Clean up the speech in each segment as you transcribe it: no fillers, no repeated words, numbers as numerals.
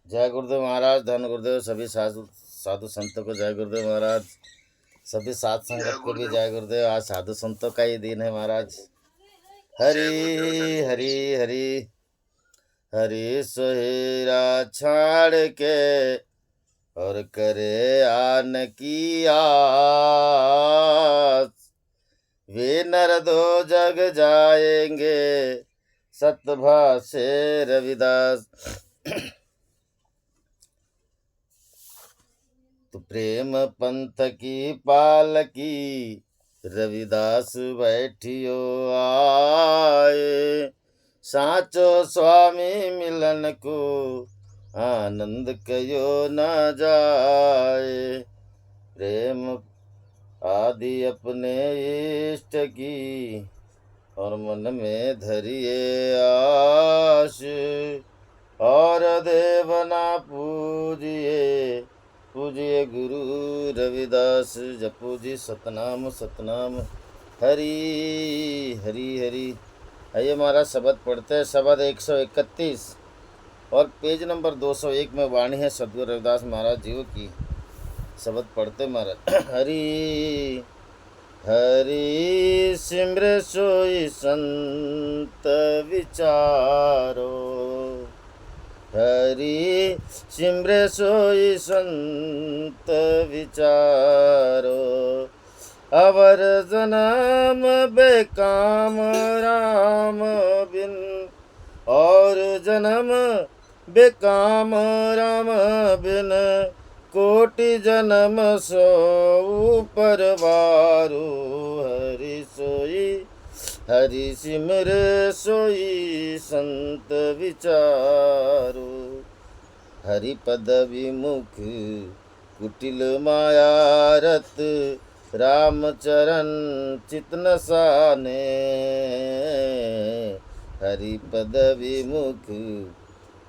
जय गुरुदेव महाराज, धन गुरुदेव। सभी साधु साधु संतों को जय गुरुदेव महाराज। सभी साध संगत को भी जय गुरुदेव। आज साधु संतों का ही दिन है महाराज। हरी हरी हरी हरी सोहेरा छाड़ के और करे आन की आस, वे नर दो जग जाएंगे सतभा से रविदास। तो प्रेम पंथ की पालकी रविदास बैठियो आए, साचो स्वामी मिलन को आनंद कयो न जाए। प्रेम आदि अपने इष्ट की और मन में धरिए आश, और देवना पूजिए पूजिए गुरु रविदास। जपो जी सतनाम सतनाम, हरि हरि हरि। आइए महाराज शब्द पढ़ते हैं। शब्द 131 और पेज नंबर 201 में वाणी है सदगुरु रविदास महाराज जी की। शब्द पढ़ते महाराज। हरि हरि सिमर सोई संत विचारो, हरि सिमर सोई संत विचारो। अवर जन्म बेकाम राम बिन, और जन्म बेकाम राम बिन, कोटि जन्म सो ऊपर वारू। हरि सोई हरि सिमर सोई संत विचारो। हरि पद विमुख कुटिल माया रत, राम चरण चित न साने। हरि पद विमुख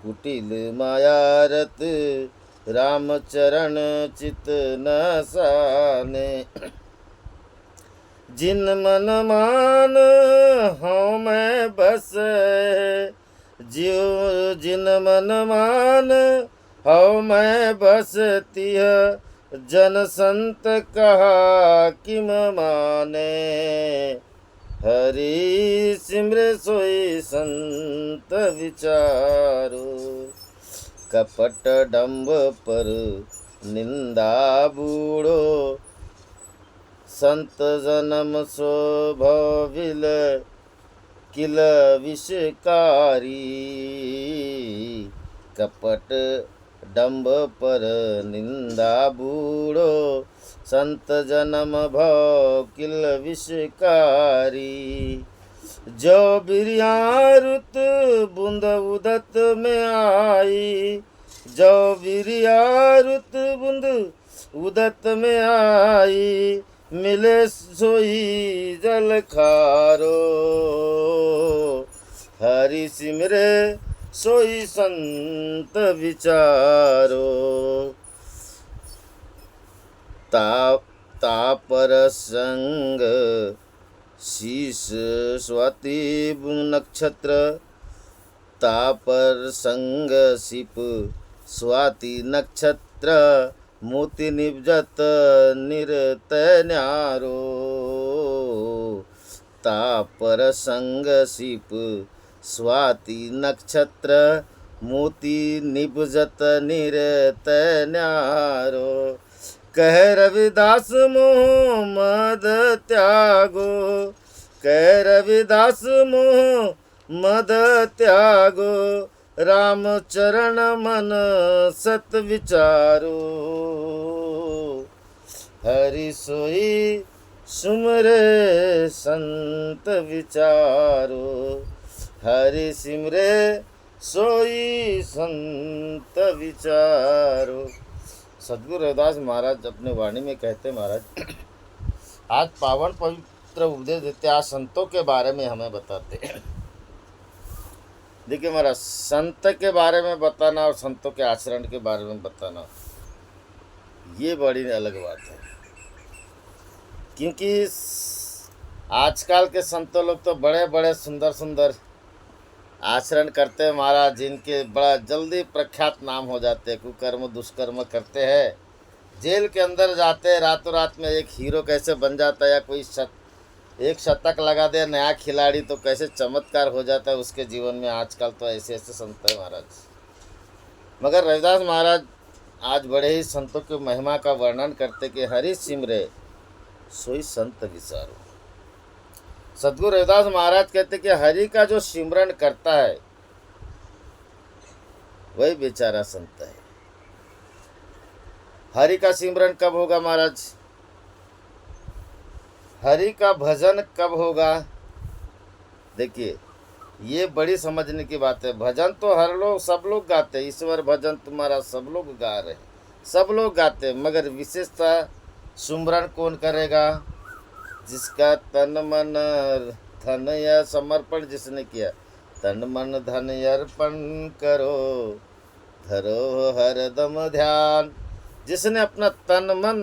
कुटिल माया रत, राम चरण चित न साने। जिन मन मान हूँ मैं बस, जियो जिन मन मान हूँ मैं बस, तिह जन संत कहा किम माने। हरि सिमर सोई संत विचारो। कपट डंब पर निंदा बूढ़ो, संत जन्म शोभा विल किल विषकारी। कपट डंब पर निंदा बूढ़ो, संत जन्म भव किल विषकारी। जो बिरियारुत बूंद उदत में आई, जो बिरियारुत बूंद उदत में आई, मिले सोई जल खारो। हरि सिमरे सोई संत विचारो। तापर संग शीश स्वाति नक्षत्र, तापर संग शिप स्वाति नक्षत्र, मोति निभजत निरत न्यारो। तापर संग शिप स्वाति नक्षत्र, मोति निभजत निरत न्यारो। कह रविदास मोह मद त्यागो, कह रविदास मोह मद त्यागो, राम चरण मन सत विचारो। हरि सोई सुमरे संत विचारो। हरि सिमरे सोई संत विचारो। सदगुरु रविदास महाराज अपने वाणी में कहते महाराज, आज पावन पवित्र उपदेश देते, आज संतों के बारे में हमें बताते हैं। देखिए महाराज, संत के बारे में बताना और संतों के आचरण के बारे में बताना, ये बड़ी अलग बात है। क्योंकि आजकल के संतों लोग तो बड़े बड़े सुंदर सुंदर आचरण करते हैं महाराज, जिनके बड़ा जल्दी प्रख्यात नाम हो जाते हैं, कुकर्म दुष्कर्म करते हैं, जेल के अंदर जाते हैं, रातों रात में एक हीरो कैसे बन जाता है, या कोई एक शतक लगा दे नया खिलाड़ी तो कैसे चमत्कार हो जाता है उसके जीवन में। आजकल तो ऐसे ऐसे संत है महाराज। मगर रविदास महाराज आज बड़े ही संतों की महिमा का वर्णन करते कि हरि सिमरे सोई संत विचारो। सद्गुरु रविदास महाराज कहते कि हरि का जो सिमरन करता है वही बेचारा संत है। हरि का सिमरन कब होगा महाराज? हरि का भजन कब होगा? देखिए, ये बड़ी समझने की बात है। भजन तो हर लोग सब लोग गाते हैं, ईश्वर भजन तुम्हारा सब लोग गा रहे हैं, सब लोग गाते हैं, मगर विशेषता सुमरन कौन करेगा? जिसका तन मन धन या समर्पण जिसने किया, तन मन धन अर्पण करो, धरो हरदम ध्यान। जिसने अपना तन मन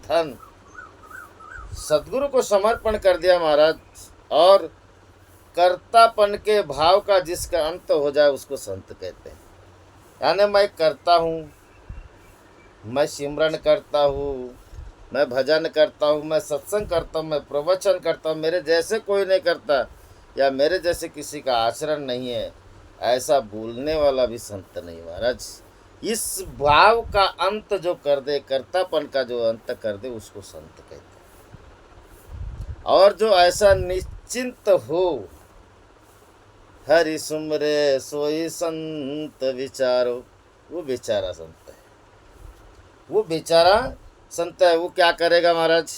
धन सद्गुरु को समर्पण कर दिया महाराज, और कर्तापन के भाव का जिसका अंत हो जाए उसको संत कहते हैं। यानी मैं करता हूँ, मैं सिमरन करता हूँ, मैं भजन करता हूँ, मैं सत्संग करता हूँ, मैं प्रवचन करता हूँ, मेरे जैसे कोई नहीं करता, या मेरे जैसे किसी का आचरण नहीं है, ऐसा बोलने वाला भी संत नहीं महाराज। इस भाव का अंत जो कर दे, कर्तापन का जो अंत कर दे, उसको संत कहते हैं। और जो ऐसा निश्चिंत हो, हरि सुमरे सोई संत विचारो, वो बेचारा संत है। वो बेचारा संत है। वो क्या करेगा महाराज?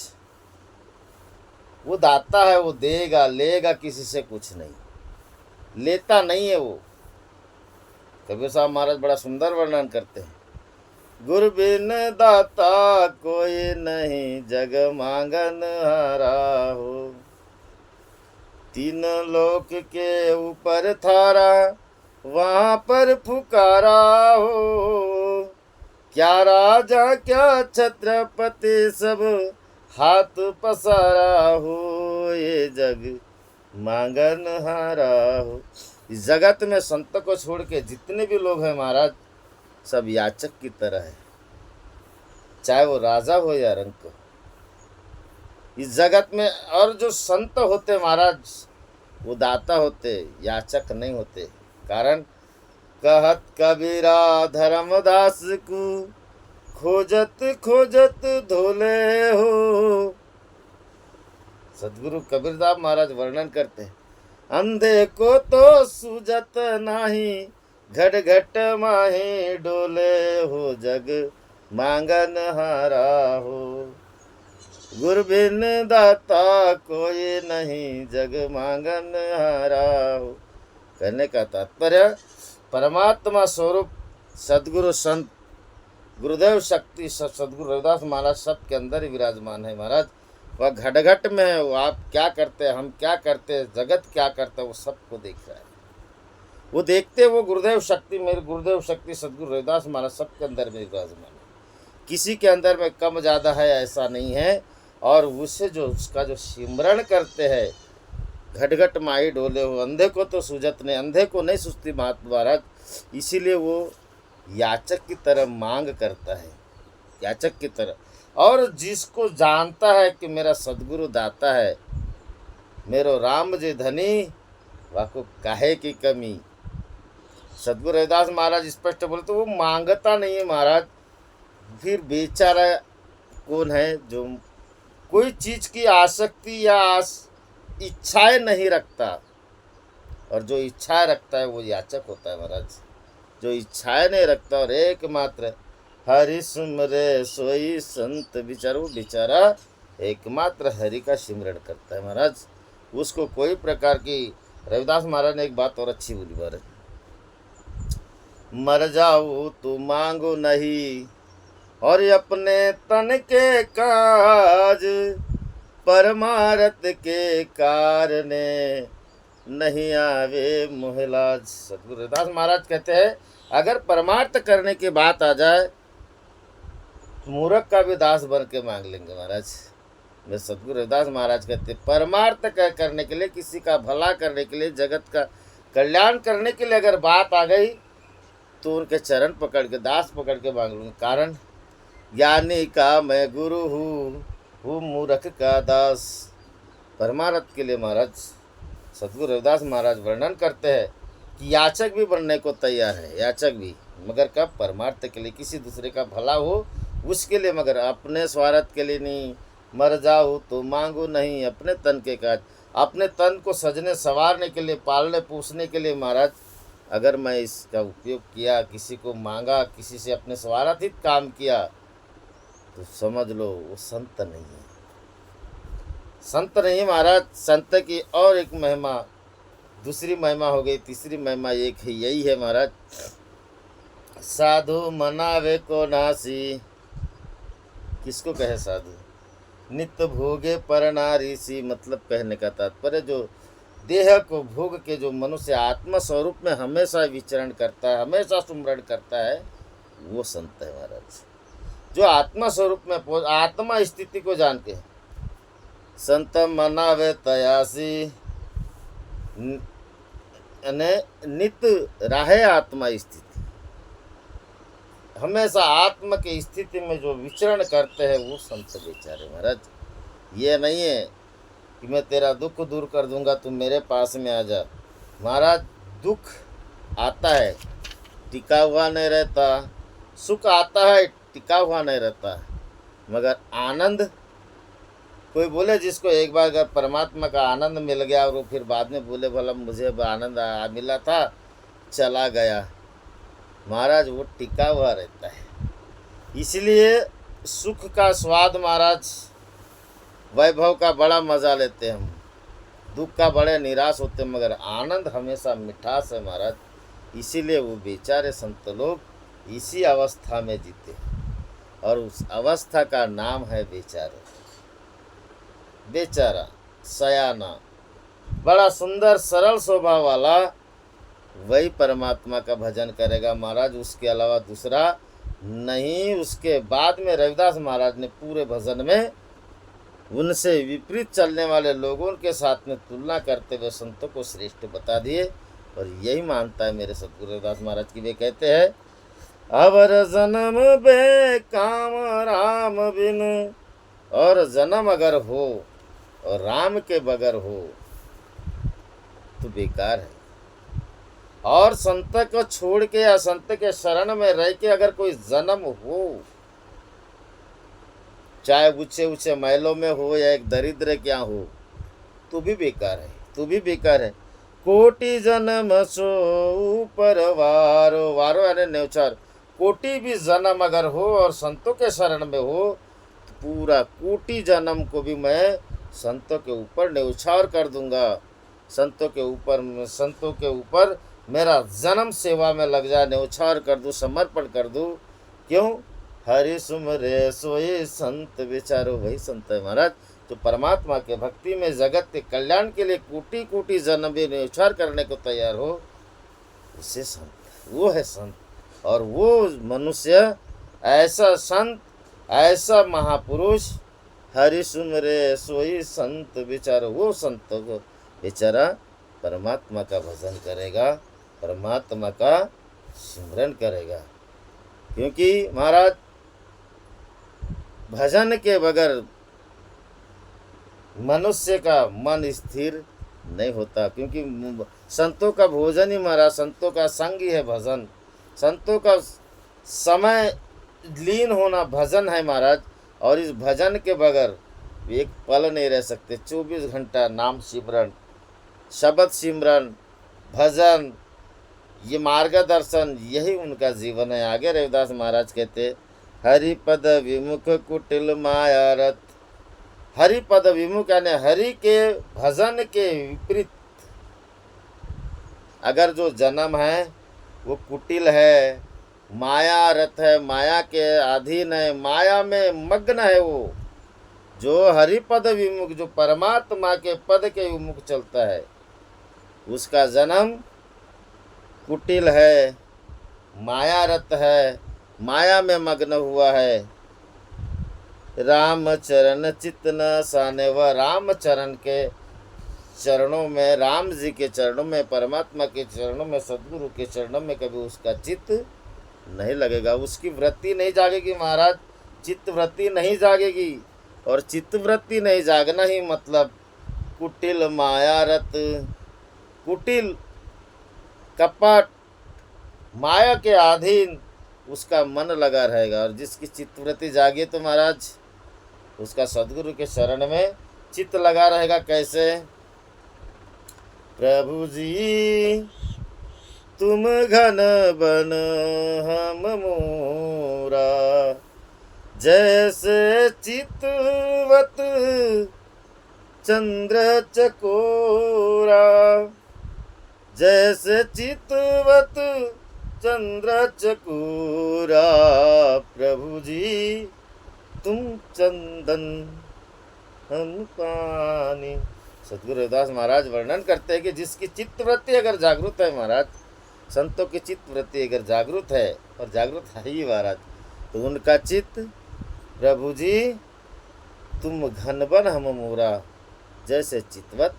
वो दाता है, वो देगा लेगा, किसी से कुछ नहीं लेता नहीं है वो। कबीर साहब महाराज बड़ा सुंदर वर्णन करते हैं, गुरु बिन दाता कोई नहीं, जग मांगन हारा हो, तीन लोक के ऊपर थारा, वहाँ पर फुकारा हो, क्या राजा क्या छत्रपति सब हाथ पसारा हो, ये जग मांगन हारा हो। इस जगत में संत को छोड़ के जितने भी लोग हैं महाराज, सब याचक की तरह है, चाहे वो राजा हो या रंक हो इस जगत में। और जो संत होते महाराज, वो दाता होते, याचक नहीं होते। कारण कहत कबीरा धर्मदास को, खोजत खोजत धोले हो। सदगुरु कबीरदास महाराज वर्णन करते हैं, अंधे को तो सूझत नाही, घट घट माही डोले हो, जग मांगन हारा हो, गुरु बिन दाता कोई नहीं, जग मांगन हारा हो। कहने का तात्पर्य, परमात्मा स्वरूप सदगुरु संत गुरुदेव शक्ति सदगुरु रविदास महाराज सबके अंदर ही विराजमान है महाराज। वह घट घट में है। वो आप क्या करते हैं, हम क्या करते हैं, जगत क्या करता है, वो सबको देख रहा है। वो देखते वो गुरुदेव शक्ति, मेरे गुरुदेव शक्ति सदगुरु रविदास महाराज सबके अंदर में विराजमान है। किसी के अंदर में कम ज़्यादा है ऐसा नहीं है। और उससे जो उसका जो सिमरण करते हैं, घट घट माही डोले हो, अंधे को तो सूझत नहीं, अंधे को नहीं सूझती महात्मा महाराज। इसीलिए वो याचक की तरह मांग करता है, याचक की तरह। और जिसको जानता है कि मेरा सदगुरु दाता है, मेरो राम जी धनी, वाको काहे की कमी। सदगुरु रविदास महाराज स्पष्ट बोले तो वो मांगता नहीं है महाराज। फिर बेचारा कौन है जो कोई चीज़ की आसक्ति या इच्छाएं नहीं रखता, और जो इच्छाएं रखता है वो याचक होता है महाराज। जो इच्छाएं नहीं रखता और एकमात्र हरि सुमरे सोई संत विचार, वो बेचारा एकमात्र हरि का सिमरण करता है महाराज। उसको कोई प्रकार की, रविदास महाराज ने एक बात और अच्छी बोली महाराज, मर जाओ तो मांगो नहीं, और अपने तन के काज, परमारथ के कारणे नहीं आवे मोहलाज। सदगुरु रविदास महाराज कहते हैं, अगर परमार्थ करने की बात आ जाए तो मूर्ख का भी दास बन के मांग लेंगे महाराज। मैं सदगुरु रविदास महाराज कहते हैं, परमार्थ करने के लिए, किसी का भला करने के लिए, जगत का कल्याण करने के लिए अगर बात आ गई तो उनके चरण पकड़ के, दास पकड़ के मांग लूँगा। कारण ज्ञानी का मैं गुरु हूँ मूर्ख का दास। परमार्थ के लिए महाराज सतगुरु रविदास महाराज वर्णन करते हैं कि याचक भी बनने को तैयार है, याचक भी, मगर कब? परमार्थ के लिए, किसी दूसरे का भला हो उसके लिए, मगर अपने स्वार्थ के लिए नहीं। मर जाऊँ तो मांगू नहीं अपने तन के काज। अपने तन को सजने संवारने के लिए, पालने पोसने के लिए महाराज अगर मैं इसका उपयोग किया, किसी को मांगा, किसी से अपने स्वार्थित काम किया, तो समझ लो वो संत नहीं है, संत नहीं महाराज। संत की और एक महिमा, दूसरी महिमा हो गई, तीसरी महिमा एक है, यही है महाराज, साधु मनावे को नासी। किसको कहे साधु? नित्य भोगे पर नारी सी। मतलब कहने का तात्पर्य जो देह को भोग के जो मनुष्य आत्मा स्वरूप में हमेशा विचरण करता है, हमेशा सुमरण करता है, वो संत है महाराज। जो आत्मा स्वरूप में, आत्मा स्थिति को जान के, संत मनावे तयासी, नित्य राहे आत्मा स्थिति, हमेशा आत्मा की स्थिति में जो विचरण करते हैं वो संत बेचारे महाराज। ये नहीं है कि मैं तेरा दुख दूर कर दूंगा, तुम मेरे पास में आ जा। महाराज दुख आता है, टिका हुआ नहीं रहता, सुख आता है, टिका हुआ नहीं रहता, मगर आनंद, कोई बोले जिसको एक बार अगर परमात्मा का आनंद मिल गया और वो फिर बाद में बोले भला मुझे आनंद मिला था चला गया, महाराज वो टिका हुआ रहता है। इसलिए सुख का स्वाद महाराज, वैभव का बड़ा मज़ा लेते हम, दुख का बड़े निराश होते, मगर आनंद हमेशा मिठास है महाराज। इसीलिए वो बेचारे संत लोग इसी अवस्था में जीते, और उस अवस्था का नाम है बेचारे, बेचारा सयाना, बड़ा सुंदर सरल स्वभाव वाला, वही परमात्मा का भजन करेगा महाराज, उसके अलावा दूसरा नहीं। उसके बाद में रविदास महाराज ने पूरे भजन में उनसे विपरीत चलने वाले लोगों के साथ में तुलना करते हुए संतों को श्रेष्ठ बता दिए, और यही मानता है मेरे सतगुरु रविदास महाराज की। वे कहते हैं, अवर जन्म बे काम राम बिन, और जन्म अगर हो और राम के बगैर हो तो बेकार है। और संत को छोड़ के या संत के शरण में रह के अगर कोई जन्म हो, चाहे ऊंचे ऊंचे महलों में हो या एक दरिद्र क्या हो, तो भी बेकार है, तो भी बेकार है। कोटि जन्म सो ऊपर वारो, वारो यानी न्यौछावर, कोटि भी जन्म अगर हो और संतों के शरण में हो, तो पूरा कोटि जन्म को भी मैं संतों के ऊपर न्यौछावर कर दूंगा। संतों के ऊपर मेरा जन्म सेवा में लग जाए, न्यौछावर कर दूँ, समर्पण कर दूँ। क्यों? हरि सुमरे सोए संत बेचारो, वही संत है महाराज जो परमात्मा के भक्ति में जगत के कल्याण के लिए कोटि कोटि जन्म भी न्यौछावर करने को तैयार हो, उसे संत, वो है संत। और वो मनुष्य, ऐसा संत, ऐसा महापुरुष, हरि सुमरे सोई संत बेचारो, वो संत बेचारा परमात्मा का भजन करेगा, परमात्मा का सिमरन करेगा। क्योंकि महाराज भजन के बगैर मनुष्य का मन स्थिर नहीं होता, क्योंकि संतों का भोजन ही महाराज, संतों का संग ही है भजन, संतों का समय लीन होना भजन है महाराज। और इस भजन के बगैर एक पल नहीं रह सकते। 24 घंटा नाम सिमरन, शब्द सिमरन, भजन, ये मार्गदर्शन, यही उनका जीवन है। आगे रविदास महाराज कहते, हरिपद विमुख कुटिल मायारत। हरिपद विमुख यानी हरि के भजन के विपरीत अगर जो जन्म है वो कुटिल है, माया रथ है, माया के अधीन है, माया में मग्न है, वो जो हरिपद विमुख, जो परमात्मा के पद के विमुख चलता है, उसका जन्म कुटिल है, माया रत है, माया में मग्न हुआ है। राम चरण चित्त न साने, वह राम चरण के चरणों में, राम जी के चरणों में, परमात्मा के चरणों में, सदगुरु के चरणों में कभी उसका चित्त नहीं लगेगा, उसकी वृत्ति नहीं जागेगी महाराज, चित्त वृत्ति नहीं जागेगी। और चित्त वृत्ति नहीं जागना ही मतलब कुटिल मायारत, कुटिल कपट माया के अधीन उसका मन लगा रहेगा। और जिसकी चित्तवृत्ति जागे तो महाराज उसका सदगुरु के शरण में चित्त लगा रहेगा। कैसे? प्रभु जी तुम घन बन हम मोरा, जैसे चितवत चंद्र चकोरा, जैसे चितवत चंद्र चकोरा। प्रभु जी तुम चंदन हम पानी। सतगुरु रविदास महाराज वर्णन करते हैं कि जिसकी चित्तवृत्ति अगर जागृत है महाराज, संतों की चित्तवृत्ति अगर जागृत है, और जागृत है ही महाराज, तो उनका चित्त, प्रभु जी तुम घनबन हम मोरा, जैसे चितवत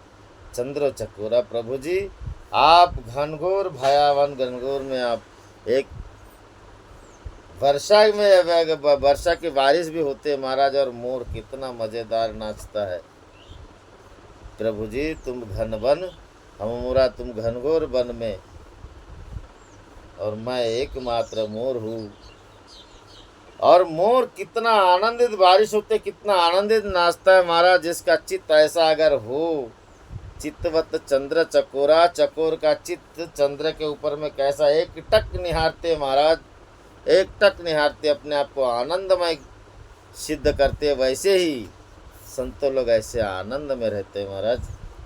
चंद्र चकोरा। प्रभु जी आप घनघोर भयावन घनघोर में आप एक वर्षा में, वर्षा की बारिश भी होते हैं महाराज, और मोर कितना मज़ेदार नाचता है। प्रभु जी तुम घन बन हम मोरा, तुम घनघोर वन में, और मैं एकमात्र मोर हूँ। और मोर कितना आनंदित, बारिश होते कितना आनंदित नाचता है महाराज। जिसका चित्त ऐसा अगर हो, चित्तवत चंद्र चकोरा, चकोर का चित्त चंद्र के ऊपर में कैसा एक टक निहारते महाराज, एक टक निहारते अपने आप को आनंदमय सिद्ध करते, वैसे ही संतों लोग ऐसे आनंद में रहते महाराज।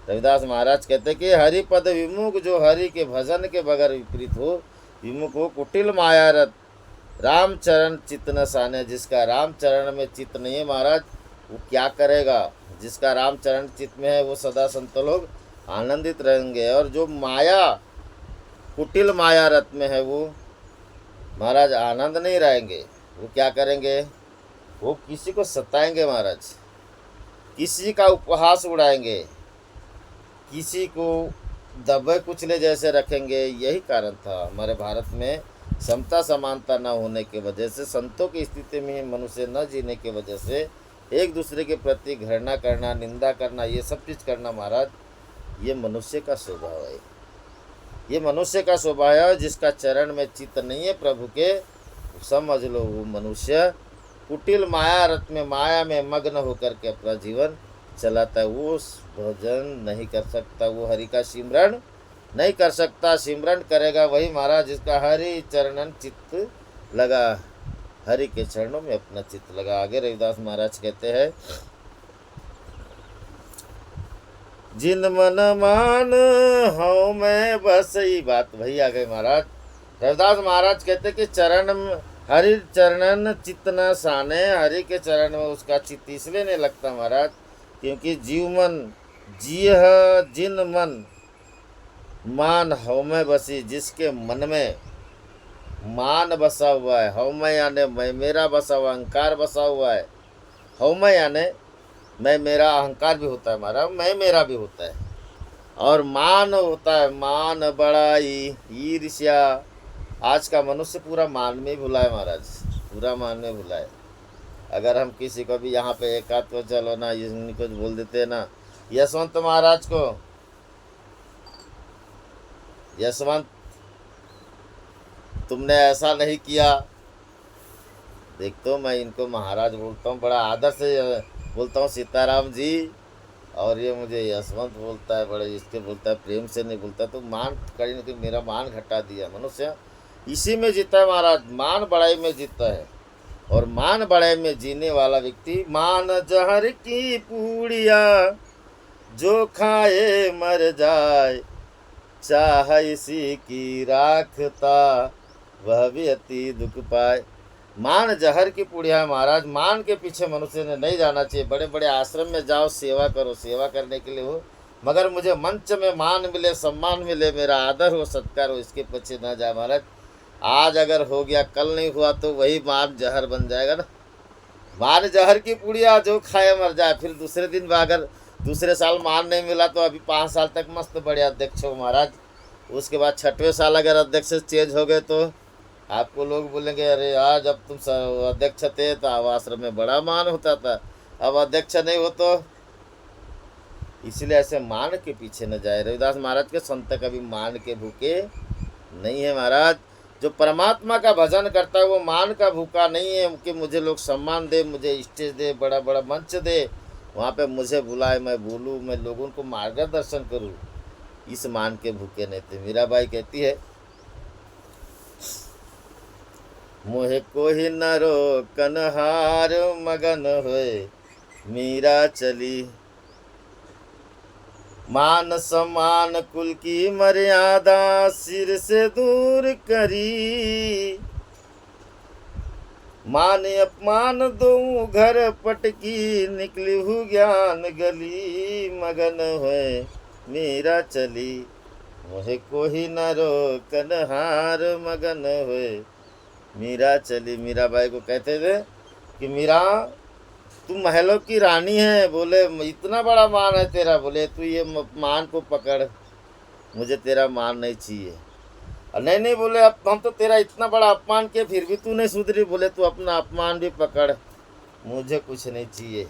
रविदास महाराज कहते कि हरि पद विमुख, जो हरि के भजन के बगैर विपरीत हो, विमुख हो, कुटिल मायारत, राम चरण चित्त न साने। जिसका राम चरण में चित्त नहीं है महाराज, वो क्या करेगा? जिसका राम चरण चित्त में है वो सदा संत लोग आनंदित रहेंगे। और जो माया कुटिल माया रत में है वो महाराज आनंद नहीं रहेंगे। वो क्या करेंगे? वो किसी को सताएंगे महाराज, किसी का उपहास उड़ाएंगे, किसी को दबे कुचले जैसे रखेंगे। यही कारण था हमारे भारत में समता समानता न होने की वजह से, संतों की स्थिति में मनुष्य न जीने की वजह से एक दूसरे के प्रति घृणा करना, निंदा करना, ये सब चीज़ करना महाराज, ये मनुष्य का स्वभाव है। ये मनुष्य का स्वभाव है। जिसका चरण में चित्त नहीं है प्रभु के, समझ लो वो मनुष्य कुटिल माया रत में, माया में मग्न होकर के अपना जीवन चलाता है। वो भजन नहीं कर सकता, वो हरि का सिमरन नहीं कर सकता। सिमरन करेगा वही महाराज जिसका हरि चरणन चित्त लगा, हरि के चरणों में अपना चित्त लगा। आगे रविदास महाराज कहते हैं, जिन मन मान हूँ मैं बस। ये बात वही आ गई महाराज। रविदास महाराज कहते कि चरण हरि चरणन चित्त न साने, हरि के चरण में उसका चित्त इसलिए नहीं लगता महाराज क्योंकि जीव मन जिय जिन मन मान हव में बसी। जिसके मन में मान बसा हुआ है, हव में यानी मैं मेरा बसा हुआ, अहंकार बसा हुआ है। हव में यानी मैं मेरा, अहंकार भी होता है हमारा, मैं मेरा भी होता है। और मान होता है, मान बड़ाई ईर्ष्या। आज का मनुष्य पूरा मान में भुला है महाराज, पूरा मान में भुला है। अगर हम किसी को भी यहाँ पे एक आध को चलो ना, इनको बोल देते हैं ना, यशवंत महाराज को, यशवंत तुमने ऐसा नहीं किया। देख तो मैं इनको महाराज बोलता हूँ, बड़ा आदर से बोलता हूँ, सीताराम जी। और ये मुझे यशवंत बोलता है, बड़े इसके बोलता है, प्रेम से नहीं बोलता। तो मान कहीं ना कहीं मेरा मान घटा दिया। मनुष्य इसी में जीता है महाराज, मान बड़ाई में जीता है। और मान बड़ाई में जीने वाला व्यक्ति, मान जहर की पूड़िया जो खाए मर जाए, चाह इसी की राखता वह भी अति दुख पाए। मान जहर की पुड़िया है महाराज। मान के पीछे मनुष्य ने नहीं जाना चाहिए। बड़े बड़े आश्रम में जाओ, सेवा करो, सेवा करने के लिए हो, मगर मुझे मंच में मान मिले, सम्मान मिले, मेरा आदर हो, सत्कार हो, इसके पीछे ना जाए महाराज। आज अगर हो गया, कल नहीं हुआ तो वही मान जहर बन जाएगा ना। मान जहर की पुड़िया जो खाए मर जाए। फिर दूसरे दिन अगर दूसरे साल मान नहीं मिला तो अभी 5 साल तक मस्त बढ़िया अध्यक्ष हो महाराज। उसके बाद 6वें साल अगर अध्यक्ष चेंज हो गए तो आपको लोग बोलेंगे अरे यार जब तुम अध्यक्ष थे तो आश्रम में बड़ा मान होता था, अब अध्यक्ष नहीं हो तो। इसलिए ऐसे मान के पीछे न जाए। रविदास महाराज के संत कभी मान के भूखे नहीं है महाराज। जो परमात्मा का भजन करता है वो मान का भूखा नहीं है कि मुझे लोग सम्मान दे, मुझे स्टेज दे, बड़ा बड़ा मंच दे, वहाँ पे मुझे बुलाए, मैं बोलूँ, मैं लोगों को मार्गदर्शन करूँ, इस मान के भूखे नहीं थे। मीराबाई कहती है मोहे कोई न रोकन हार मगन होए मीरा चली, मान सम्मान कुल की मर्यादा सिर से दूर करी, मान अपमान दो घर पटकी निकली हूँ ज्ञान गली, मगन होए मीरा चली, मोहे कोई न रोकन हार मगन होए मीरा चली। मीराबाई को कहते थे कि मीरा तू महलों की रानी है, बोले इतना बड़ा मान है तेरा, बोले तू ये मान को पकड़, मुझे तेरा मान नहीं चाहिए। नहीं नहीं बोले अब हम तो तेरा इतना बड़ा अपमान किए फिर भी तू नहीं सुधरी, बोले तू अपना अपमान भी पकड़, मुझे कुछ नहीं चाहिए।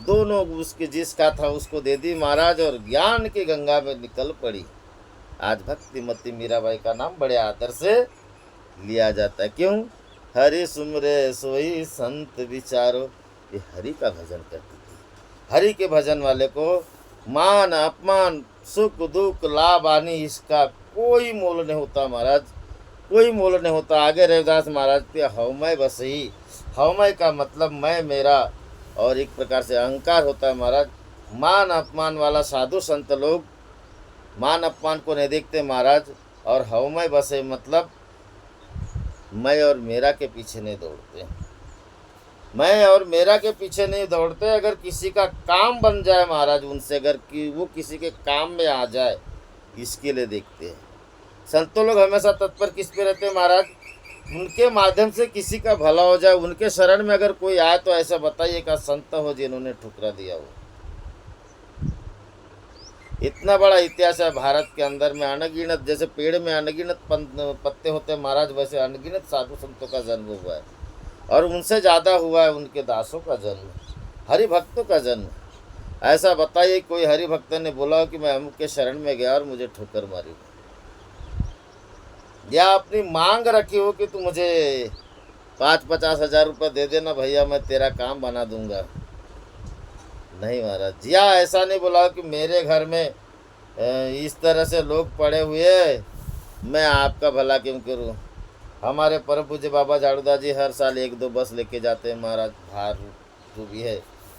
दोनों उसके जिसका था उसको दे दी महाराज और ज्ञान की गंगा में निकल पड़ी। आज भक्तिमती मीराबाई का नाम बड़े आदर से लिया जाता है। क्यों? हरि सुमरे सोई संत विचारो, ये हरि का भजन करती थी। हरि के भजन वाले को मान अपमान सुख दुख लाभ हानि इसका कोई मोल नहीं होता महाराज, कोई मोल नहीं होता। आगे रविदास महाराज के हवमय बस ही, हवमय का मतलब मैं मेरा और एक प्रकार से अहंकार होता है महाराज। मान अपमान वाला साधु संत लोग मान अपमान को नहीं देखते महाराज, और हवमय बस है मतलब मैं और मेरा के पीछे नहीं दौड़ते, मैं और मेरा के पीछे नहीं दौड़ते। अगर किसी का काम बन जाए महाराज उनसे, अगर कि वो किसी के काम में आ जाए इसके लिए देखते हैं। संतों लोग हमेशा तत्पर किस पे रहते हैं महाराज? उनके माध्यम से किसी का भला हो जाए, उनके शरण में अगर कोई आए तो ऐसा बताइए का संत हो जिन्होंने ठुकरा दिया हो। इतना बड़ा इतिहास है भारत के अंदर में, अनगिनत, जैसे पेड़ में अनगिनत पत्ते होते हैं महाराज, वैसे अनगिनत साधु संतों का जन्म हुआ है और उनसे ज़्यादा हुआ है उनके दासों का जन्म, हरि भक्तों का जन्म। ऐसा बताइए कोई हरि भक्त ने बोला हो कि मैं उनके शरण में गया और मुझे ठोकर मारी, या अपनी मांग रखी हो कि तू मुझे 5-50 हज़ार रुपये दे देना भैया मैं तेरा काम बना दूंगा? नहीं महाराज। या ऐसा नहीं बोला कि मेरे घर में इस तरह से लोग पड़े हुए मैं आपका भला क्यों करूं? हमारे परम पूज्य बाबा झाड़ूदास जी हर साल 1-2 बस लेके जाते हैं महाराज, भार जो भी है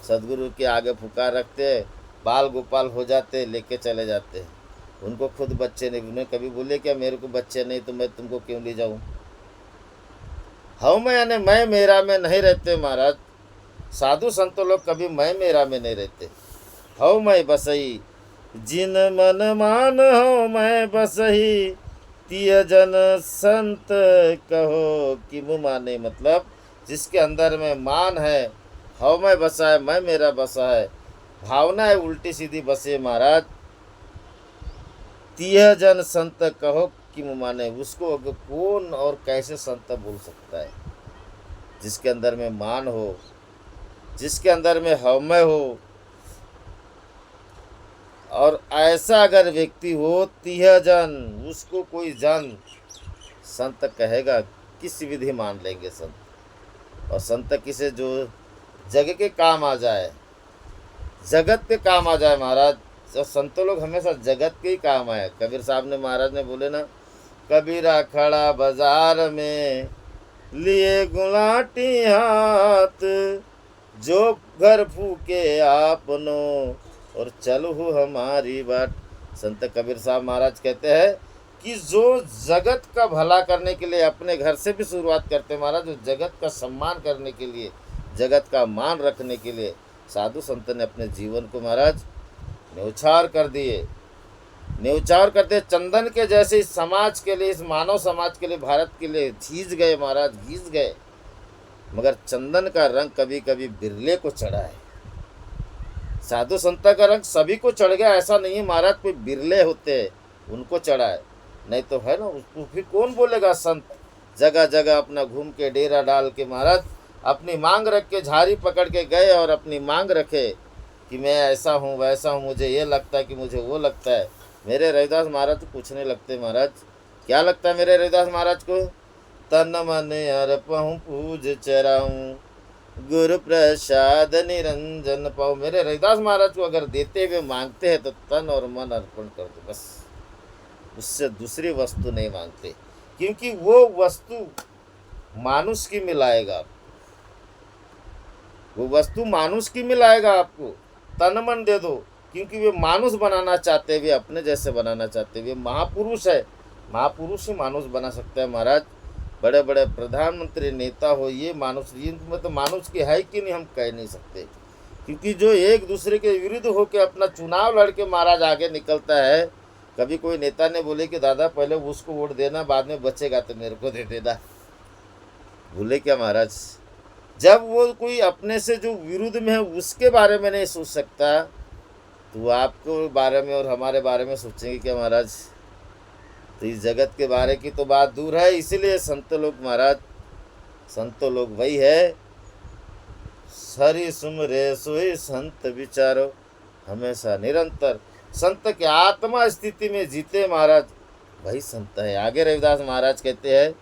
सदगुरु के आगे पुकार रखते, बाल गोपाल हो जाते, लेके चले जाते हैं। उनको खुद बच्चे नहीं, उन्हें कभी बोले क्या मेरे को बच्चे नहीं तो मैं तुमको क्यों ले जाऊं? हम यानी मैं मेरा में नहीं रहते महाराज। साधु संतों लोग कभी मैं मेरा में नहीं रहते। हौ मैं बसई जिन मन मान, हो मैं बसही तिय जन संत कहो कि मुँह माने। मतलब जिसके अंदर में मान है, हौ मैं बसा है, मैं मेरा बसा है, भावना है उल्टी सीधी बसे महाराज, तिय जन संत कहो कि मुँह माने। उसको कौन और कैसे संत बोल सकता है? जिसके अंदर में मान हो, जिसके अंदर में हवमय हो, और ऐसा अगर व्यक्ति हो तिह जन, उसको कोई जन संत कहेगा, किस विधि मान लेंगे संत? और संत किसे? जो जग के काम आ जाए, जगत के काम आ जाए महाराज। तो संतों लोग हमेशा जगत के ही काम आए। कबीर साहब ने महाराज ने बोले ना, कबीरा खड़ा बाजार में लिए गुलाटी हाथ, जो घर फूके आपनो और चलो हमारी बाट। संत कबीर साहब महाराज कहते हैं कि जो जगत का भला करने के लिए अपने घर से भी शुरुआत करते हैं महाराज, जो जगत का सम्मान करने के लिए, जगत का मान रखने के लिए साधु संत ने अपने जीवन को महाराज न्यौछावर कर दिए, न्यौछावर करते चंदन के जैसे इस समाज के लिए, इस मानव समाज के लिए, भारत के लिए घीस गए महाराज, घीस गए। मगर चंदन का रंग कभी कभी बिरले को चढ़ा है। साधु संत का रंग सभी को चढ़ गया ऐसा नहीं है महाराज, कोई बिरले होते हैं उनको चढ़ा है, नहीं तो है ना उसको फिर कौन बोलेगा संत। जगह जगह अपना घूम के डेरा डाल के महाराज अपनी मांग रख के झाड़ी पकड़ के गए और अपनी मांग रखे कि मैं ऐसा हूँ वैसा हूँ, मुझे ये लगता है कि मुझे वो लगता है। मेरे रविदास महाराज तो पूछने लगते महाराज, क्या लगता है मेरे रविदास महाराज को? तन मन अर्पहूँ पूज चराऊँ, गुरु प्रसाद निरंजन पाओ। मेरे रविदास महाराज को अगर देते हुए मांगते हैं तो तन और मन अर्पण कर दो बस, उससे दूसरी वस्तु नहीं मांगते, क्योंकि वो वस्तु मानुष की मिलाएगा, वो वस्तु मानुष की मिलाएगा आपको। तन मन दे दो, क्योंकि वे मानुष बनाना चाहते, वे अपने जैसे बनाना चाहते, वे महापुरुष है, महापुरुष ही मानुष बना सकता है महाराज। बड़े बड़े प्रधानमंत्री नेता हो, ये मानुष, इनमें तो मानुष की है कि नहीं हम कह नहीं सकते, क्योंकि जो एक दूसरे के विरुद्ध होकर अपना चुनाव लड़के महाराज आगे निकलता है। कभी कोई नेता ने बोले कि दादा पहले उसको वोट देना, बाद में बचेगा तो मेरे को दे देना, भूले क्या महाराज? जब वो कोई अपने से जो विरुद्ध में है उसके बारे में नहीं सोच सकता, तो आपको बारे में और हमारे बारे में सोचेंगे क्या महाराज? तो इस जगत के बारे की तो बात दूर है। इसीलिए संत लोग महाराज, संत लोग वही है, हरि सुमरे सोई संत विचारो, हमेशा निरंतर संत के आत्मा स्थिति में जीते महाराज, वही संत है। आगे रविदास महाराज कहते हैं,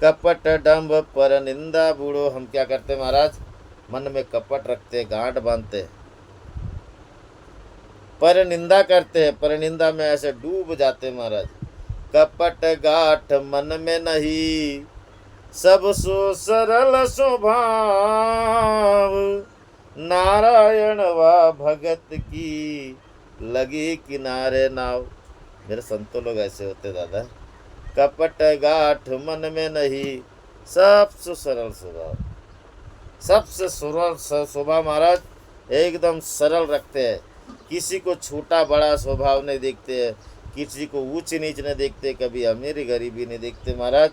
कपट डंभ पर निंदा बूढ़ो। हम क्या करते महाराज? मन में कपट रखते, गांठ बांधते, पर निंदा करते हैं, पर निंदा में ऐसे डूब जाते महाराज। कपट गाठ मन में नहीं, सब सो सरल स्वभाव, नारायण वा भगत की लगी किनारे नाव। मेरे संतों लोग ऐसे होते दादा, कपट गाठ मन में नहीं, सबसे सरल स्वभाव, सबसे सरल स्वभाव महाराज, एकदम सरल रखते हैं। किसी को छोटा बड़ा स्वभाव नहीं देखते हैं, किसी को ऊंच नीच नहीं देखते, कभी अमीरी गरीबी नहीं देखते महाराज।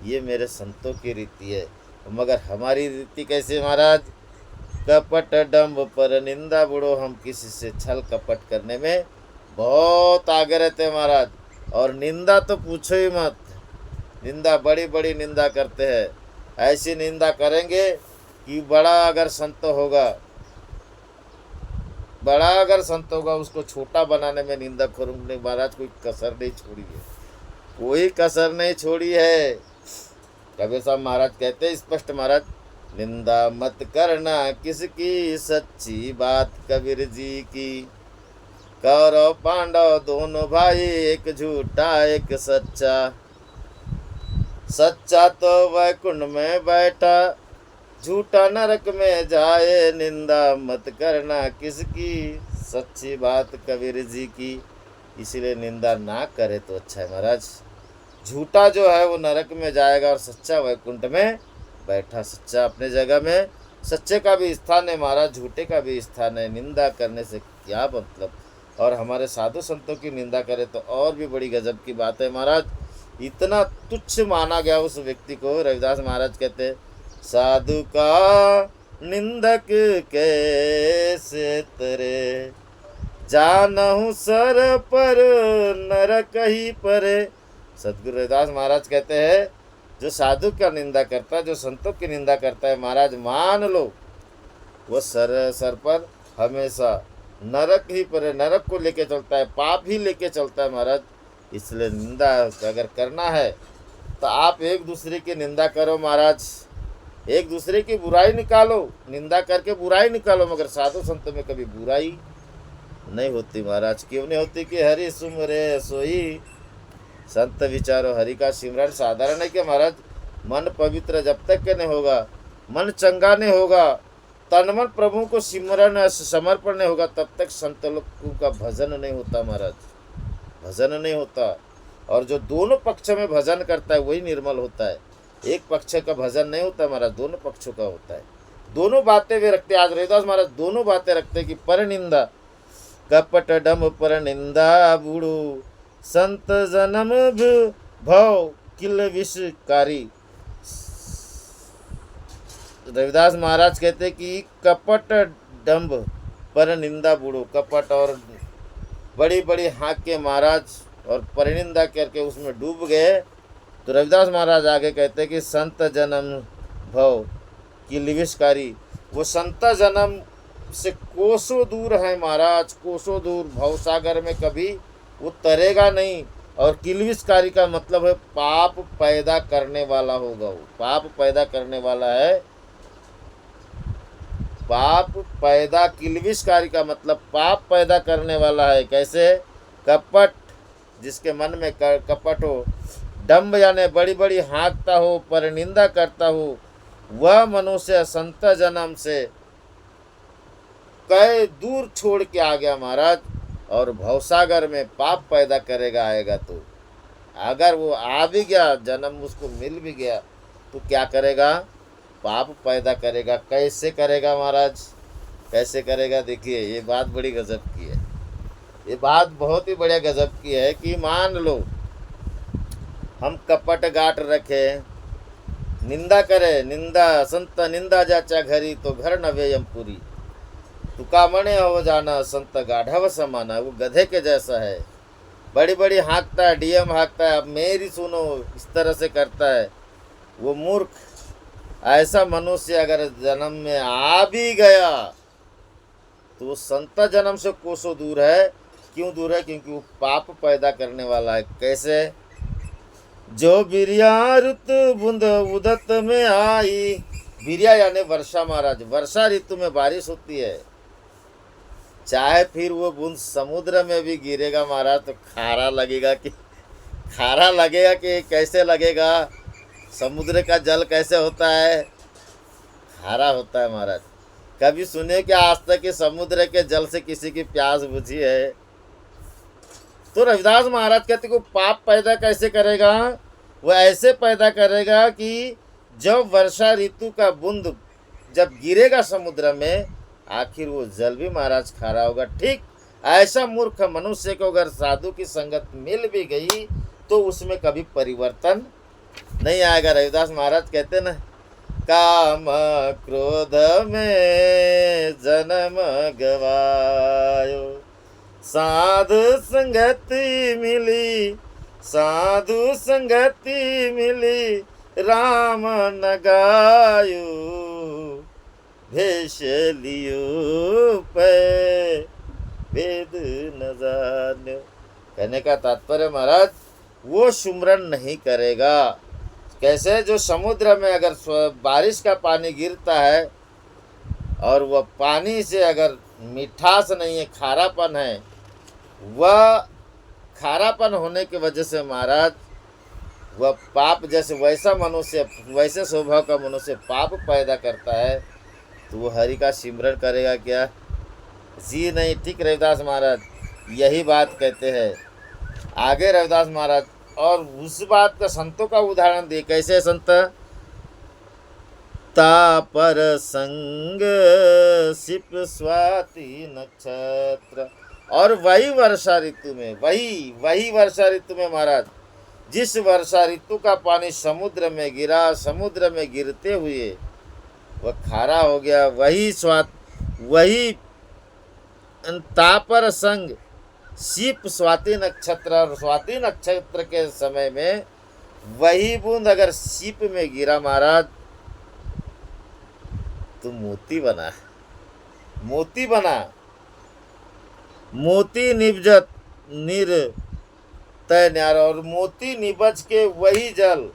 ये मेरे संतों की रीति है। मगर हमारी रीति कैसे महाराज? कपट डंभ पर निंदा बुढ़ो। हम किसी से छल कपट करने में बहुत आगे रहते हैं महाराज, और निंदा तो पूछो ही मत, निंदा बड़ी बड़ी निंदा करते हैं। ऐसी निंदा करेंगे कि बड़ा अगर संत होगा, बड़ा अगर संत होगा, उसको छोटा बनाने में निंदा करूँगी महाराज, कोई कसर नहीं छोड़ी है, कोई कसर नहीं छोड़ी है। कबीर साहब महाराज कहते हैं स्पष्ट महाराज, निंदा मत करना किसकी, सच्ची बात कबीर जी की। कौरव पांडव दोनों भाई, एक झूठा एक सच्चा, सच्चा तो वैकुंठ में बैठा, झूठा नरक में जाए। निंदा मत करना किसकी, सच्ची बात कबीर जी की। इसीलिए निंदा ना करे तो अच्छा है महाराज। झूठा जो है वो नरक में जाएगा और सच्चा वैकुंठ में बैठा। सच्चा अपने जगह में, सच्चे का भी स्थान है महाराज, झूठे का भी स्थान है। निंदा करने से क्या मतलब? और हमारे साधु संतों की निंदा करे तो और भी बड़ी गजब की बात है महाराज। इतना तुच्छ माना गया उस व्यक्ति को। रविदास महाराज कहते हैं, साधु का निंदक कैसे तरे, जानहु सर पर नरक ही परे। सदगुरु रविदास महाराज कहते हैं, जो साधु का निंदा करता है, जो संतों की निंदा करता है महाराज, मान लो वो सर पर हमेशा नरक ही परे, नरक को लेके चलता है, पाप ही लेके चलता है महाराज। इसलिए निंदा अगर करना है तो आप एक दूसरे की निंदा करो महाराज, एक दूसरे की बुराई निकालो, निंदा करके बुराई निकालो, मगर साधु संत में कभी बुराई नहीं होती महाराज। क्यों नहीं होती? कि हरि सुमरे सोई संत विचारो। हरि का सिमरन साधारण है क्या महाराज? मन पवित्र जब तक के नहीं होगा, मन चंगा नहीं होगा, तन मन प्रभु को सिमरन समर्पण नहीं होगा, तब तक संत लोगों का भजन नहीं होता महाराज, भजन नहीं होता। और जो दोनों पक्ष में भजन करता है वही निर्मल होता है। एक पक्ष का भजन नहीं होता महाराज, दोनों पक्षों का होता है। दोनों बातें वे रखते हैं। आज रविदास महाराज दोनों बातें रखते हैं कि पर निंदा, कपट डम पर निंदा बूढ़ू, संत जन्म भव किल विषकारी। रविदास महाराज कहते हैं कि कपट डंभ पर निंदा बूढ़ो, कपट और बड़ी बड़ी हाँक के महाराज और परिनिंदा करके उसमें डूब गए। तो रविदास महाराज आगे कहते कि संत जन्म भव की लिविशकारी, वो संत जन्म से कोसों दूर है महाराज, कोसों दूर, भवसागर में कभी वो तरेगा नहीं। और किलविशकारी का मतलब है पाप पैदा करने वाला होगा, वो पाप पैदा करने वाला है। पाप पैदा, किलविशकारी का मतलब पाप पैदा करने वाला है। कैसे? कपट, जिसके मन में कपट हो, डंब यानी बड़ी बड़ी हाँकता हो, पर निंदा करता हो, वह मनुष्य संत जन्म से कई दूर छोड़ के आ गया महाराज, और भवसागर में पाप पैदा करेगा आएगा। तो अगर वो आ भी गया, जन्म उसको मिल भी गया, तो क्या करेगा? पाप पैदा करेगा। कैसे करेगा महाराज? कैसे करेगा? देखिए, ये बात बड़ी गजब की है। ये बात बहुत ही बढ़िया गजब की है कि मान लो हम कपट गाट रखे, निंदा करे, निंदा संत निंदा जाचा घरी, तो घर नवेयम पूरी, तुका मणे हो जाना संत गाढ़व समाना। वो गधे के जैसा है, बड़ी बड़ी हाँकता है, डीएम हाँकता है, अब मेरी सुनो, इस तरह से करता है। वो मूर्ख, ऐसा मनुष्य अगर जन्म में आ भी गया तो वो संत जन्म से कोसों दूर है। क्यों दूर है? क्योंकि वो पाप पैदा करने वाला है। कैसे? जो बिरिया ऋतु बूंद उदत में आई, बिरिया यानी वर्षा महाराज, वर्षा ऋतु में बारिश होती है, चाहे फिर वो बूंद समुद्र में भी गिरेगा महाराज, तो खारा लगेगा कि कैसे लगेगा? समुद्र का जल कैसे होता है? खारा होता है महाराज। कभी सुने क्या आज तक कि समुद्र के जल से किसी की प्यास बुझी है? तो रविदास महाराज कहते को पाप पैदा कैसे करेगा? वो ऐसे पैदा करेगा कि जब वर्षा ऋतु का बूंद जब गिरेगा समुद्र में, आखिर वो जल भी महाराज खारा होगा। ठीक ऐसा मूर्ख मनुष्य को अगर साधु की संगत मिल भी गई तो उसमें कभी परिवर्तन नहीं आएगा। रविदास महाराज कहते ना, काम क्रोध में जन्म गवायो, साधु संगति मिली, साधु संगति मिली, राम न गायो, भेष लियो पे वेद न जान्यो। कहने का तात्पर्य महाराज, वो सुमरन नहीं करेगा। कैसे? जो समुद्र में अगर बारिश का पानी गिरता है और वह पानी से अगर मिठास नहीं है, खारापन है, वह खारापन होने की वजह से महाराज वह पाप, जैसे वैसा मनुष्य, वैसे स्वभाव का मनुष्य पाप पैदा करता है, तो वो हरि का सिमरन करेगा क्या? जी नहीं। ठीक रविदास महाराज यही बात कहते हैं। आगे रविदास महाराज और उस बात का संतों का उदाहरण दिए। कैसे संत? तापर संग सिप स्वाति नक्षत्र, और वही वर्षा ऋतु में, वही वर्षा ऋतु में महाराज, जिस वर्षा ऋतु का पानी समुद्र में गिरा, समुद्र में गिरते हुए वह खारा हो गया, वही तापर संग सीप स्वाति नक्षत्र, और स्वाति नक्षत्र के समय में वही बूंद अगर सीप में गिरा महाराज, तो मोती बना, मोती बना। मोती निबजत निर तय न्यार, और मोती निबज के वही जल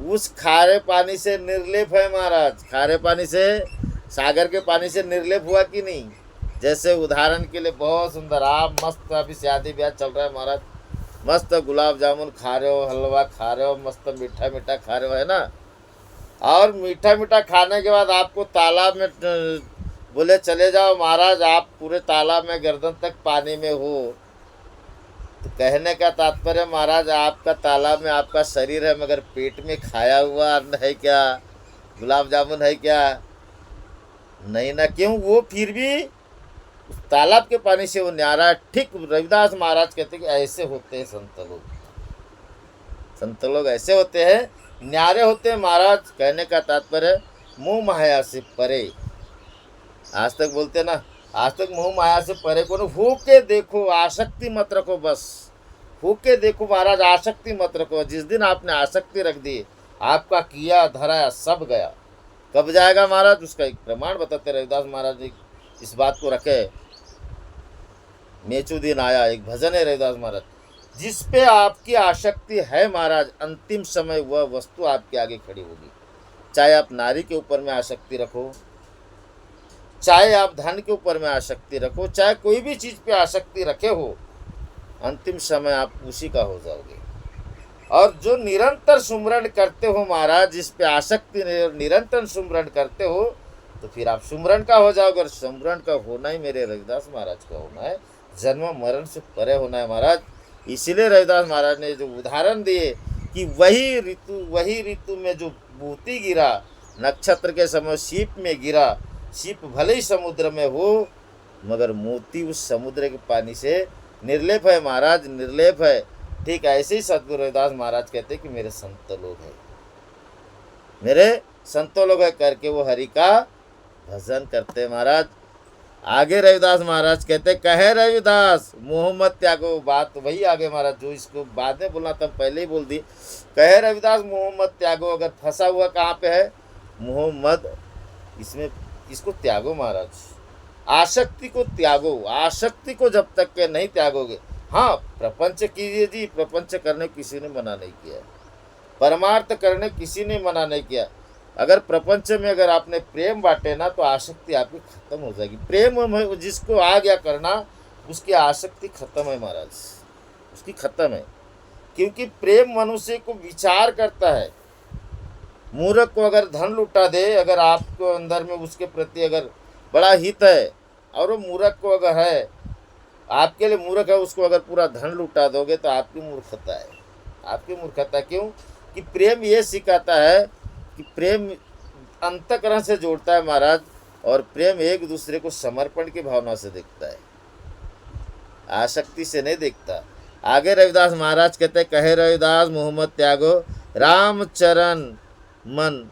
उस खारे पानी से निर्लेप है महाराज। खारे पानी से, सागर के पानी से निर्लेप हुआ कि नहीं? जैसे उदाहरण के लिए बहुत सुंदर, आप मस्त, अभी शादी ब्याह चल रहा है महाराज, मस्त गुलाब जामुन खा रहे हो, हलवा खा रहे हो, मस्त मीठा मीठा खा रहे हो, है ना? और मीठा मीठा खाने के बाद आपको तालाब में बोले चले जाओ महाराज, आप पूरे तालाब में गर्दन तक पानी में हो। तो कहने का तात्पर्य महाराज, आपका तालाब में आपका शरीर है, मगर पेट में खाया हुआ अन्न है क्या? गुलाब जामुन है क्या? नहीं ना। क्यों? वो फिर भी उस तालाब के पानी से वो न्यारा। ठीक रविदास महाराज कहते कि ऐसे होते हैं संत लोग, संत लोग ऐसे होते हैं, न्यारे होते हैं महाराज। कहने का तात्पर्य मोह माया से परे। आज तक बोलते ना, आज तक मोह माया से परे को हो के देखो, आसक्ति मत रखो, बस हो के देखो महाराज, आसक्ति मत रखो। जिस दिन आपने आसक्ति रख दी, आपका किया धरा सब गया। कब जाएगा महाराज, उसका एक प्रमाण बताते रविदास महाराज जी इस बात को रखे। मेचू दिन आया, एक भजन है रविदास महाराज, जिस पे आपकी आसक्ति है महाराज, अंतिम समय वह वस्तु आपके आगे खड़ी होगी। चाहे आप नारी के ऊपर में आसक्ति रखो, चाहे आप धन के ऊपर में आसक्ति रखो, चाहे कोई भी चीज पे आसक्ति रखे हो, अंतिम समय आप उसी का हो जाओगे। और जो निरंतर सुमरण करते हो महाराज, जिस पे आसक्ति निरंतर सुमरण करते हो, तो फिर आप सुमरण का हो जाओगे। और सुमरण का होना ही मेरे रविदास महाराज का होना है, जन्म मरण से परे होना है महाराज। इसीलिए रविदास महाराज ने जो उदाहरण दिए कि वही ऋतु में जो मोती गिरा, नक्षत्र के समय सीप में गिरा, सीप भले ही समुद्र में हो, मगर मोती उस समुद्र के पानी से निर्लेप है महाराज, निर्लेप है। ठीक ऐसे ही सदगुरु रविदास महाराज कहते कि मेरे संत लोग हैं, मेरे संतों लोग है करके वो हरि का भजन करते महाराज। आगे रविदास महाराज कहते, कहे रविदास मोह मत त्यागो। बात वही आगे महाराज जो इसको बाद में बोलना था पहले ही बोल दी। कहे रविदास मोह मत त्यागो। अगर फंसा हुआ कहाँ पे है, मोह मत, इसमें इसको त्यागो महाराज, आसक्ति को त्यागो। आसक्ति को जब तक के नहीं त्यागोगे, हाँ प्रपंच कीजिए जी, प्रपंच करने किसी ने मना नहीं किया, परमार्थ करने किसी ने मना नहीं किया। अगर प्रपंच में अगर आपने प्रेम बांटे ना, तो आसक्ति आपकी खत्म हो जाएगी। प्रेम में जिसको आ गया करना, उसकी आसक्ति खत्म है महाराज, उसकी खत्म है। क्योंकि प्रेम मनुष्य को विचार करता है। मूर्ख को अगर धन लुटा दे, अगर आपको अंदर में उसके प्रति अगर बड़ा हित है, और वो मूर्ख को अगर है, आपके लिए मूर्ख है, उसको अगर पूरा धन लुटा दोगे, तो आपकी मूर्खता है, आपकी मूर्खता। क्यों कि प्रेम ये सिखाता है कि प्रेम अंतःकरण से जोड़ता है महाराज, और प्रेम एक दूसरे को समर्पण की भावना से देखता है, आसक्ति से नहीं देखता। आगे रविदास महाराज कहते, कहे रविदास मोह मत त्यागो, राम चरण मन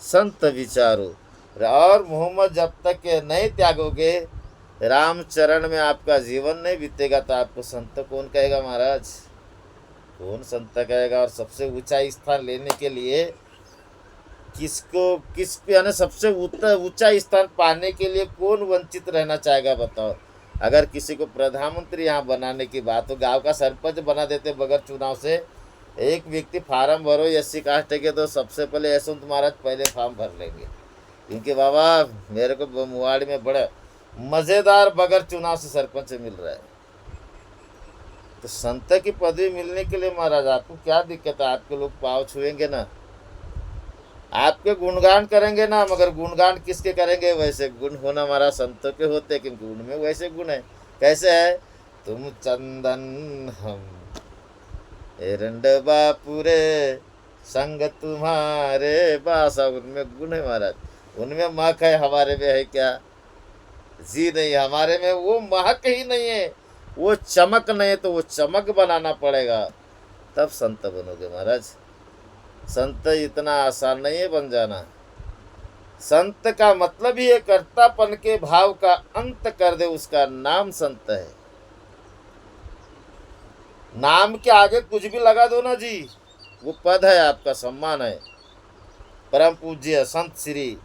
संत विचारो। और मोहम्मद जब तक के नहीं त्यागोगे, राम चरण में आपका जीवन नहीं बीतेगा, तो आपको संत कौन कहेगा महाराज, कौन संत कहेगा। और सबसे ऊंचा स्थान लेने के लिए किस यानी सबसे ऊंचा स्थान पाने के लिए कौन वंचित रहना चाहेगा बताओ। अगर किसी को प्रधानमंत्री यहाँ बनाने की बात हो, गांव का सरपंच बना देते बगैर चुनाव से, एक व्यक्ति फार्म भरो एससी कास्ट के, तो सबसे पहले यशवंत महाराज पहले फार्म भर लेंगे, क्योंकि बाबा मेरे को मुवाड़ी में बड़ा मज़ेदार बगैर चुनाव से सरपंच मिल रहा है। तो संत की पदवी मिलने के लिए महाराज आपको क्या दिक्कत है, आपके लोग पाँव छुएंगे ना, आपके गुणगान करेंगे ना, मगर गुणगान किसके करेंगे, वैसे गुण होना हमारा संतों के होते, क्योंकि उनमें वैसे गुण है। कैसे है, तुम चंदन हम एरंड बापुरे संग तुम्हारे बासा, उनमें गुण है महाराज, उनमें महक है, हमारे में है क्या जी नहीं, हमारे में वो महक ही नहीं है, वो चमक नहीं है, तो वो चमक बनाना पड़ेगा, तब संत बनोगे महाराज। संत इतना आसान नहीं है बन जाना। संत का मतलब ही है कर्तापन के भाव का अंत कर दे, उसका नाम संत है। नाम के आगे कुछ भी लगा दो ना जी, वो पद है, आपका सम्मान है। परम पूज्य संत श्री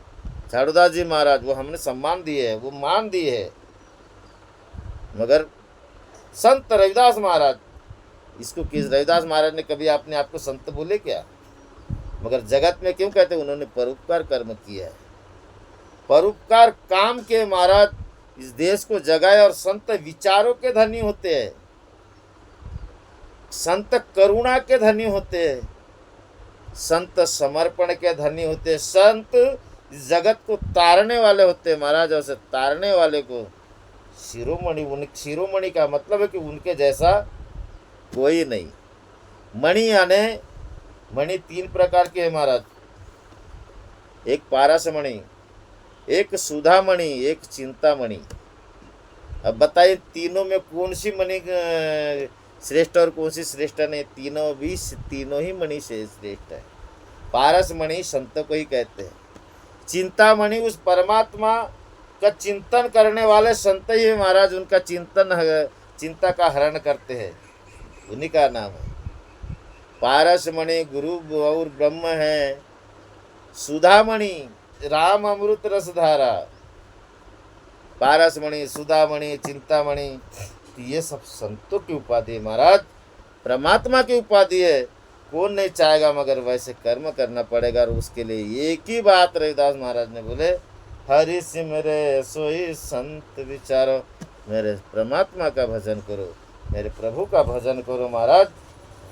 झाड़ूदास जी महाराज, वो हमने सम्मान दिए है, वो मान दिए है, मगर संत रविदास महाराज, इसको किस रविदास महाराज ने कभी आपने आपको संत बोले क्या, मगर जगत में क्यों कहते, उन्होंने परोपकार कर्म किया है, परोपकार काम के महाराज इस देश को जगाए। और संत विचारों के धनी होते हैं, संत करुणा के धनी होते हैं, संत समर्पण के धनी होते हैं, संत जगत को तारने वाले होते हैं महाराज। और से तारने वाले को शिरोमणि, उन शिरोमणि का मतलब है कि उनके जैसा कोई नहीं। मणि यानी मणि तीन प्रकार के है महाराज, एक पारस मणि, एक सुधामणि, एक चिंतामणि। अब बताइए तीनों में कौन सी मणि श्रेष्ठ और कौन सी श्रेष्ठ नहीं, तीनों ही मणि से श्रेष्ठ है। पारस मणि संत को ही कहते हैं, चिंतामणि उस परमात्मा का चिंतन करने वाले संत ही महाराज उनका चिंता का हरण करते हैं, उन्हीं का नाम है। पारसमणि गुरु और ब्रह्म है, सुधामणि राम अमृत रसधारा। पारसमणि, सुधामणि, चिंतामणि, ये सब संतों की उपाधि है महाराज, परमात्मा की उपाधि है। कौन नहीं चाहेगा, मगर वैसे कर्म करना पड़ेगा। और उसके लिए एक ही बात रविदास महाराज ने बोले, हरि सिमरे सोई संत विचारो। मेरे परमात्मा का भजन करो, मेरे प्रभु का भजन करो महाराज,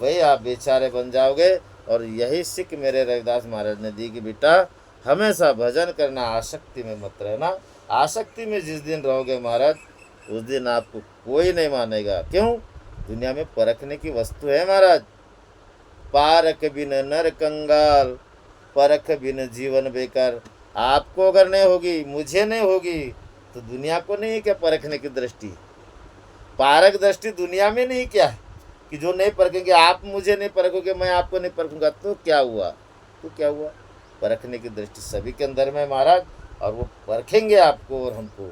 वही आप बेचारे बन जाओगे। और यही सिख मेरे रविदास महाराज ने दी कि बेटा हमेशा भजन करना, आसक्ति में मत रहना। आसक्ति में जिस दिन रहोगे महाराज, उस दिन आपको कोई नहीं मानेगा। क्यों? दुनिया में परखने की वस्तु है महाराज। पारख बिन नर कंगाल, परख बिन जीवन बेकार। आपको अगर नहीं होगी, मुझे नहीं होगी, तो दुनिया को नहीं क्या परखने की दृष्टि? पारक दृष्टि दुनिया में नहीं क्या है कि जो नहीं परखेंगे, आप मुझे नहीं परखोगे, मैं आपको नहीं परखूंगा, तो क्या हुआ? तो क्या हुआ? परखने की दृष्टि सभी के अंदर में महाराज, और वो परखेंगे आपको और हमको।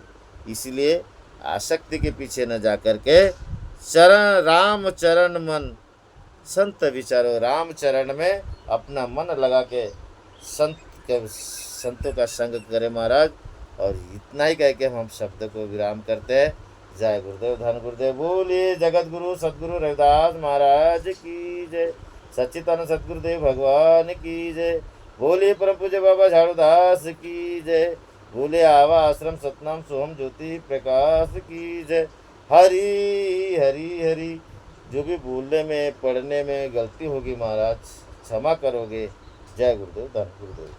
इसलिए आसक्ति के पीछे न जा कर के चरण राम चरण मन संत विचारो। राम चरण में अपना मन लगा के संतों का संग करें महाराज। और इतना ही कह के हम शब्द को विराम करते हैं। जय गुरुदेव, धन गुरुदेव। बोलिए जगत गुरु सदगुरु रविदास महाराज की जय। सच्चिदानंद सदगुरुदेव भगवान की जय। बोलिए परम पूज्य बाबा झाड़ूदास की जय। बोले आवा आश्रम सतनाम सोहम ज्योति प्रकाश की जय। हरि हरि हरि। जो भी बोलने में पढ़ने में गलती होगी महाराज, क्षमा करोगे। जय गुरुदेव, धन गुरुदेव।